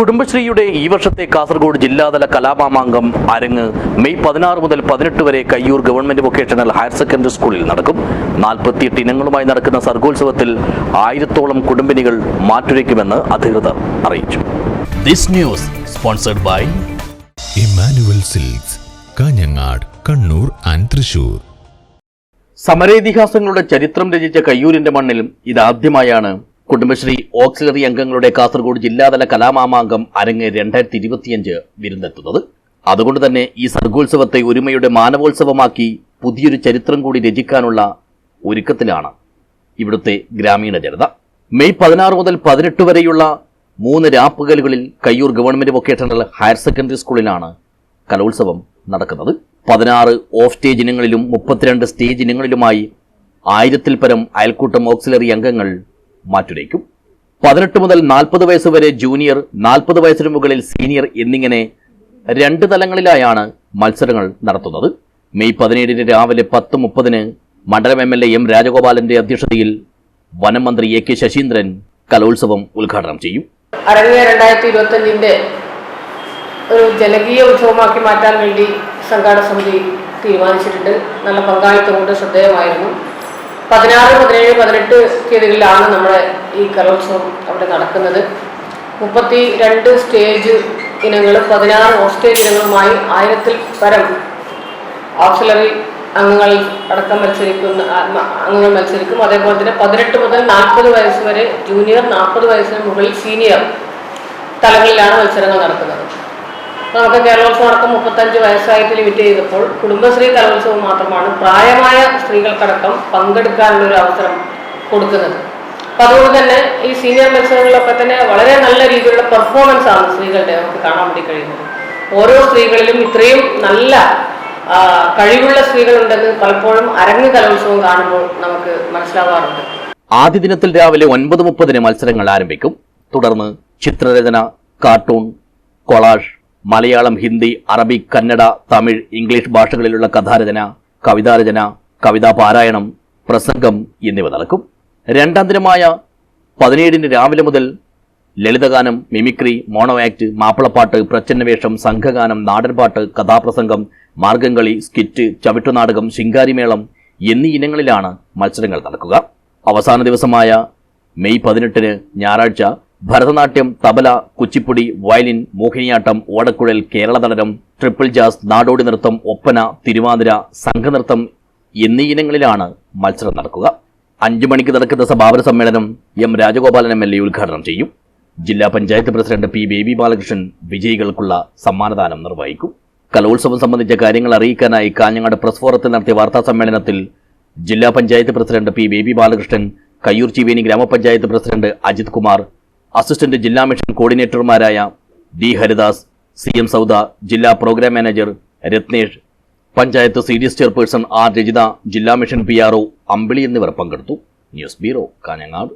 കുടുംബശ്രീയുടെ ഈ വർഷത്തെ കാസർഗോഡ് ജില്ലാതല കലാമാമാങ്കം അരങ്ങ് മെയ് 16 മുതൽ 18 വരെ Kayyur government vocational higher secondary സ്കൂളിൽ നടക്കും. 48 ഇനങ്ങളുമായി നടക്കുന്ന സർഗോത്സവത്തിൽ 1000-ഓളം കുടുംബിനികൾ മാറ്റുരയ്ക്കുമെന്ന് അധികൃതർ അറിയിച്ചു. This news sponsored by Emmanuel Silks, Kanhangad, Kannur and Thrissur. സമരേതിഹാസങ്ങളുടെ ചരിത്രം രചിച്ച കയ്യൂരിന്റെ മണ്ണിലും ഇതാദ്യമായാണ് കുടുംബശ്രീ ഓക്സിലറി അംഗങ്ങളുടെ കാസർഗോഡ് ജില്ലാതല കലാമാമാങ്കം അരങ്ങ് 2025 വിരുന്നെത്തുന്നത്. അതുകൊണ്ട് തന്നെ ഈ സർഗോത്സവത്തെ ഒരുമയുടെ മാനവോത്സവമാക്കി പുതിയൊരു ചരിത്രം കൂടി രചിക്കാനുള്ള ഒരുക്കത്തിലാണ് ഇവിടുത്തെ ഗ്രാമീണ ജനത. മെയ് 16 മുതൽ 18 വരെയുള്ള 3 രാപ്പകലുകളിൽ Kayyur government vocational higher secondary സ്കൂളിലാണ് കലോത്സവം നടക്കുന്നത്. 16 ഓഫ് സ്റ്റേജ് ഇനങ്ങളിലും 32 സ്റ്റേജ് ഇനങ്ങളിലുമായി 1000-ൽ പരം അയൽക്കൂട്ടം ഓക്സിലറി അംഗങ്ങൾ മാറ്റുരയ്ക്കും. 18 മുതൽ 40 വയസ്സ് വരെ ജൂനിയർ, 40 വയസ്സിന് മുകളിൽ സീനിയർ എന്നിങ്ങനെ 2 തലങ്ങളിലായാണ് മത്സരങ്ങൾ നടത്തുന്നത്. മെയ് 17 രാവിലെ 10:30 മണ്ഡലം MLA M രാജഗോപാലന്റെ അധ്യക്ഷതയിൽ വനം മന്ത്രി AK ശശീന്ദ്രൻ കലോത്സവം ഉദ്ഘാടനം ചെയ്യും. അരങ്ങ് 2025 ഒരു ജനകീയ ഉത്സവമാക്കി മാറ്റാൻ വേണ്ടി സംഘാടക സമിതി തീരുമാനിച്ചിട്ടുണ്ട്. നല്ല പങ്കാളിത്തം കൊണ്ട് ശ്രദ്ധേയമായിരുന്നു. 16, 17, 18 തീയതികളിലാണ് നമ്മുടെ ഈ കലോത്സവം അവിടെ നടക്കുന്നത്. 32 സ്റ്റേജ് ഇനങ്ങളും 16 ഓഫ് സ്റ്റേജ് ഇനങ്ങളുമായി 1000-ൽ പരം ഓക്സിലറി അംഗങ്ങൾ അടക്കം അംഗങ്ങൾ മത്സരിക്കും. അതേപോലെ തന്നെ 18 മുതൽ 40 വയസ്സ് വരെ ജൂനിയർ, 40 വയസ്സിന് മുകളിൽ സീനിയർ തലങ്ങളിലാണ് മത്സരങ്ങൾ നടക്കുന്നത്. നമുക്ക് കേരളോത്സവം അടക്കം 35 വയസ്സായിട്ട് ലിമിറ്റ് ചെയ്തപ്പോൾ കുടുംബശ്രീ കലോത്സവം മാത്രമാണ് പ്രായമായ സ്ത്രീകൾക്കടക്കം പങ്കെടുക്കാനുള്ളൊരു അവസരം കൊടുക്കുന്നത്. അപ്പം അതുകൊണ്ട് തന്നെ ഈ സീനിയർ മത്സരങ്ങളിലൊക്കെ തന്നെ വളരെ നല്ല രീതിയിലുള്ള പെർഫോമൻസ് ആണ് സ്ത്രീകളുടെ നമുക്ക് കാണാൻ വേണ്ടി കഴിയുന്നത്. ഓരോ സ്ത്രീകളിലും ഇത്രയും നല്ല കഴിവുള്ള സ്ത്രീകളുണ്ടെന്ന് പലപ്പോഴും അരങ്ങ് കലോത്സവം കാണുമ്പോൾ നമുക്ക് മനസ്സിലാവാറുണ്ട്. ആദ്യ ദിനത്തിൽ രാവിലെ 9:30 മത്സരങ്ങൾ ആരംഭിക്കും. തുടർന്ന് ചിത്രരചന, കാർട്ടൂൺ, കൊളാഷ്, മലയാളം, ഹിന്ദി, അറബി, കന്നഡ, തമിഴ്, ഇംഗ്ലീഷ് ഭാഷകളിലുള്ള കഥാരചന, കവിതാരചന, കവിതാ പാരായണം, പ്രസംഗം എന്നിവ നടക്കും. 2ാം ദിനമായ 17 രാവിലെ മുതൽ ലളിതഗാനം, മിമിക്രി, മോണോ ആക്ട്, മാപ്പിളപ്പാട്ട്, പ്രച്ഛന്നവേഷം, സംഘഗാനം, നാടൻപാട്ട്, കഥാപ്രസംഗം, മാർഗംകളി, സ്കിറ്റ്, ചവിട്ടുനാടകം, ശിങ്കാരിമേളം എന്നീ ഇനങ്ങളിലാണ് മത്സരങ്ങൾ നടക്കുക. അവസാന ദിവസമായ മെയ് 18 ഞായറാഴ്ച ഭരതനാട്യം, തബല, കുച്ചിപ്പുടി, വയലിൻ, മോഹിനിയാട്ടം, ഓടക്കുഴൽ, കേരള നടനം, ട്രിപ്പിൾ ജാസ്, നാടോടി നൃത്തം, ഒപ്പന, തിരുവാതിര, സംഘനൃത്തം എന്നീ ഇനങ്ങളിലാണ് മത്സരം നടക്കുക. 5 മണിക്ക് നടക്കുന്ന സമാപന സമ്മേളനം M രാജഗോപാലൻ MLA ഉദ്ഘാടനം ചെയ്യും. ജില്ലാ പഞ്ചായത്ത് പ്രസിഡന്റ് P ബേബി ബാലകൃഷ്ണൻ വിജയികൾക്കുള്ള സമ്മാനദാനം നിർവഹിക്കും. കലോത്സവം സംബന്ധിച്ച കാര്യങ്ങൾ അറിയിക്കാനായി കാഞ്ഞങ്ങാട് പ്രസ് ഫോറത്തിൽ നടത്തിയ വാർത്താ സമ്മേളനത്തിൽ ജില്ലാ panchayat president P Baby Balakrishnan, Kayyur Cheemeni grama panchayat president Ajith Kumar, assistant ജില്ലാ മിഷൻ കോർഡിനേറ്റർമാരായ D ഹരിദാസ്, CM സൗദ, ജില്ലാ programme manager Ratnesh, panchayat CDS chairperson R Rajitha, ജില്ലാ മിഷൻ PRO അമ്പിളി എന്നിവർ പങ്കെടുത്തു. News bureau, Kanhangad.